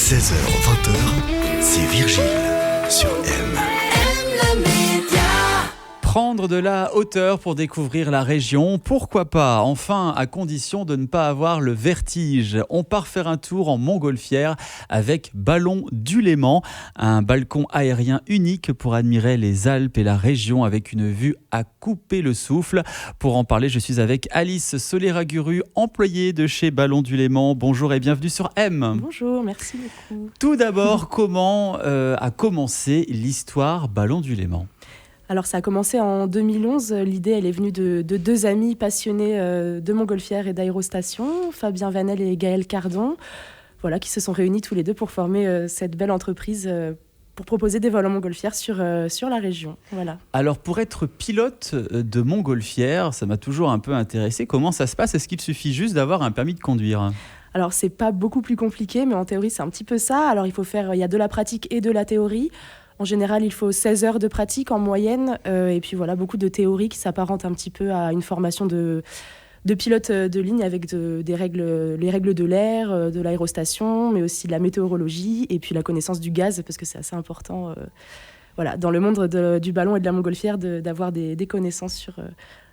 16h-20h, c'est Virgile sur M. Prendre de la hauteur pour découvrir la région, pourquoi pas? Enfin, à condition de ne pas avoir le vertige. On part faire un tour en montgolfière avec Ballon du Léman, un balcon aérien unique pour admirer les Alpes et la région avec une vue à couper le souffle. Pour en parler, je suis avec Alice Solera-Guru, employée de chez Ballon du Léman. Bonjour et bienvenue sur M. Bonjour, merci beaucoup. Tout d'abord, comment a commencé l'histoire Ballon du Léman? Alors ça a commencé en 2011, l'idée elle est venue de deux amis passionnés de montgolfière et d'aérostation, Fabien Vanel et Gaël Cardon, voilà, qui se sont réunis tous les deux pour former cette belle entreprise pour proposer des vols en montgolfière sur la région. Voilà. Alors pour être pilote de montgolfière, ça m'a toujours un peu intéressé, comment ça se passe? Est-ce qu'il suffit juste d'avoir un permis de conduire? Alors c'est pas beaucoup plus compliqué, mais en théorie c'est un petit peu ça. Alors il y a de la pratique et de la théorie. En général, il faut 16 heures de pratique en moyenne, et puis voilà, beaucoup de théorie qui s'apparente un petit peu à une formation de pilote de ligne avec les règles de l'air, de l'aérostation, mais aussi de la météorologie, et puis la connaissance du gaz, parce que c'est assez important voilà, dans le monde du ballon et de la montgolfière d'avoir des connaissances sur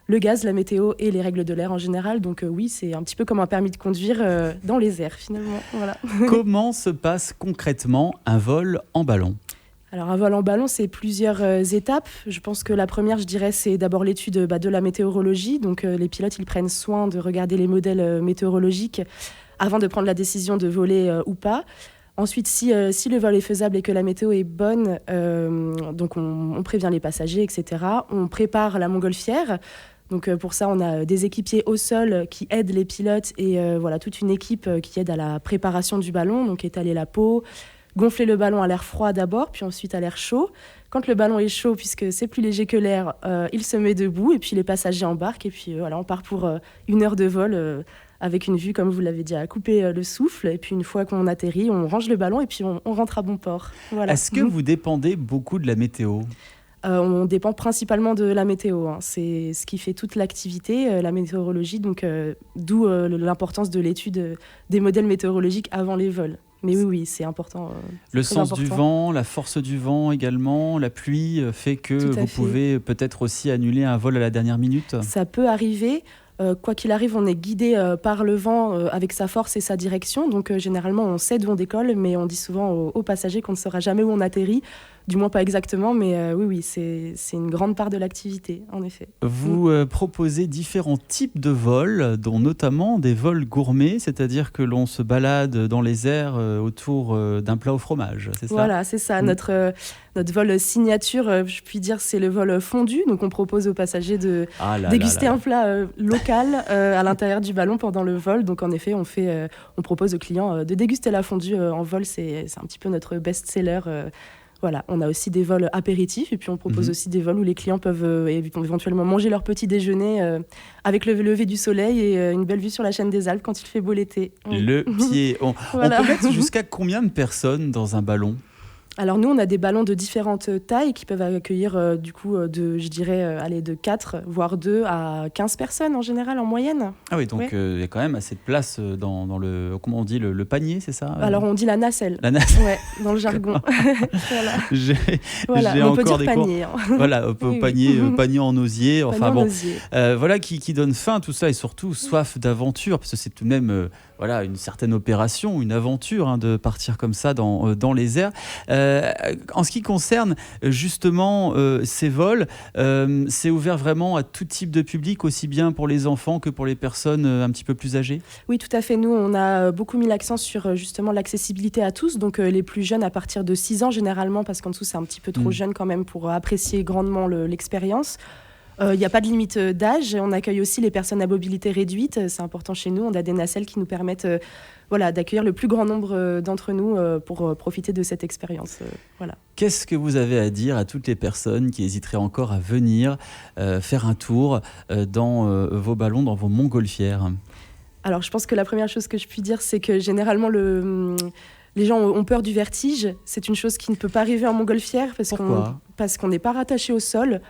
le gaz, la météo et les règles de l'air en général. Donc oui, c'est un petit peu comme un permis de conduire dans les airs finalement. Voilà. Comment se passe concrètement un vol en ballon ? Alors un vol en ballon, c'est plusieurs étapes. Je pense que la première, je dirais, c'est d'abord l'étude de la météorologie. Donc les pilotes, ils prennent soin de regarder les modèles météorologiques avant de prendre la décision de voler ou pas. Ensuite, si le vol est faisable et que la météo est bonne, donc on prévient les passagers, etc. On prépare la montgolfière. Donc pour ça, on a des équipiers au sol qui aident les pilotes et voilà, toute une équipe qui aide à la préparation du ballon, donc étaler la peau, gonfler le ballon à l'air froid d'abord, puis ensuite à l'air chaud. Quand le ballon est chaud, puisque c'est plus léger que l'air, il se met debout et puis les passagers embarquent. Et puis voilà, on part pour 1 heure de vol avec une vue, comme vous l'avez dit, à couper le souffle. Et puis une fois qu'on atterrit, on range le ballon et puis on rentre à bon port. Voilà. Est-ce que vous dépendez beaucoup de la météo ? On dépend principalement de la météo. Hein. C'est ce qui fait toute l'activité, la météorologie. Donc, d'où l'importance de l'étude des modèles météorologiques avant les vols. Mais oui, c'est important. Le sens du vent, la force du vent également, la pluie fait que vous pouvez peut-être aussi annuler un vol à la dernière minute ? Ça peut arriver. Quoi qu'il arrive, on est guidé par le vent avec sa force et sa direction. Donc généralement, on sait d'où on décolle, mais on dit souvent aux passagers qu'on ne saura jamais où on atterrit. Du moins pas exactement, mais oui, c'est une grande part de l'activité, en effet. Vous proposez différents types de vols, dont notamment des vols gourmets, c'est-à-dire que l'on se balade dans les airs autour d'un plat au fromage, c'est ça ? Voilà, c'est ça. Notre vol signature, je puis dire, c'est le vol fondu. Donc on propose aux passagers de déguster un plat local à l'intérieur du ballon pendant le vol. Donc en effet, on propose aux clients de déguster la fondue en vol. C'est un petit peu notre best-seller. Voilà, on a aussi des vols apéritifs et puis on propose aussi des vols où les clients peuvent éventuellement manger leur petit déjeuner avec le lever du soleil et une belle vue sur la chaîne des Alpes quand il fait beau l'été. Le pied. Voilà. On peut mettre jusqu'à combien de personnes dans un ballon ? Alors nous, on a des ballons de différentes tailles qui peuvent accueillir de 4, voire 2 à 15 personnes en général, en moyenne. Ah oui, donc il y a quand même assez de place dans le, comment on dit, le panier, c'est ça ? Alors on dit la nacelle. La nacelle. Ouais, dans le jargon. Voilà. J'ai on encore peut dire des panier. cours. Voilà, panier en osier. Enfin bon, osier. voilà qui donne faim tout ça et surtout soif d'aventure parce que c'est tout de même une certaine opération, une aventure de partir comme ça dans les airs. En ce qui concerne justement ces vols, c'est ouvert vraiment à tout type de public, aussi bien pour les enfants que pour les personnes un petit peu plus âgées ? Oui, tout à fait. Nous, on a beaucoup mis l'accent sur justement l'accessibilité à tous, donc les plus jeunes à partir de 6 ans généralement, parce qu'en dessous, c'est un petit peu trop jeune quand même pour apprécier grandement l'expérience. Il n'y a pas de limite d'âge. On accueille aussi les personnes à mobilité réduite. C'est important chez nous. On a des nacelles qui nous permettent d'accueillir le plus grand nombre d'entre nous pour profiter de cette expérience. Voilà. Qu'est-ce que vous avez à dire à toutes les personnes qui hésiteraient encore à venir faire un tour dans vos ballons, dans vos montgolfières ? Alors, je pense que la première chose que je puis dire, c'est que généralement, les gens ont peur du vertige. C'est une chose qui ne peut pas arriver en montgolfière parce qu'on n'est pas rattaché au sol.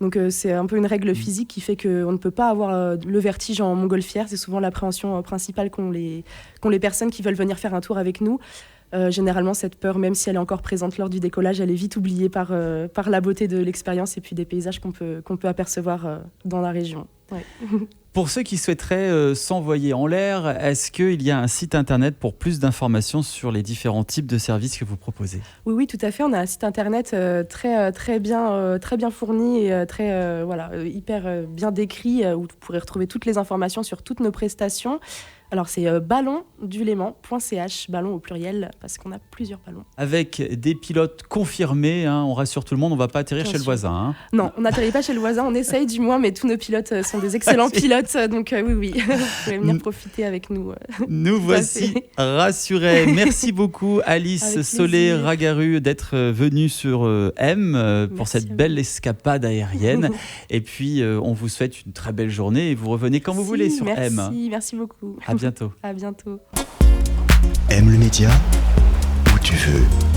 Donc c'est un peu une règle physique qui fait qu'on ne peut pas avoir le vertige en montgolfière. C'est souvent l'appréhension principale qu'ont les personnes qui veulent venir faire un tour avec nous. Généralement, cette peur, même si elle est encore présente lors du décollage, elle est vite oubliée par la beauté de l'expérience et puis des paysages qu'on peut apercevoir dans la région. Ouais. Pour ceux qui souhaiteraient s'envoyer en l'air, est-ce qu'il y a un site internet pour plus d'informations sur les différents types de services que vous proposez ? Oui, tout à fait. On a un site internet très bien fourni et hyper bien décrit où vous pourrez retrouver toutes les informations sur toutes nos prestations. Alors, c'est ballonduléman.ch, ballon au pluriel, parce qu'on a plusieurs ballons. Avec des pilotes confirmés, on rassure tout le monde, on ne va pas atterrir Bien chez sûr. le voisin. Non, on n'atterrit pas chez le voisin, on essaye du moins, mais tous nos pilotes sont des excellents pilotes, donc oui, vous pouvez venir profiter avec nous. Nous voici rassurés. Merci beaucoup Alice Solé-Ragaru d'être venue sur M pour cette belle escapade aérienne. Et puis, on vous souhaite une très belle journée et vous revenez quand vous voulez sur M. Merci beaucoup. À bientôt. À bientôt. Aime le média où tu veux.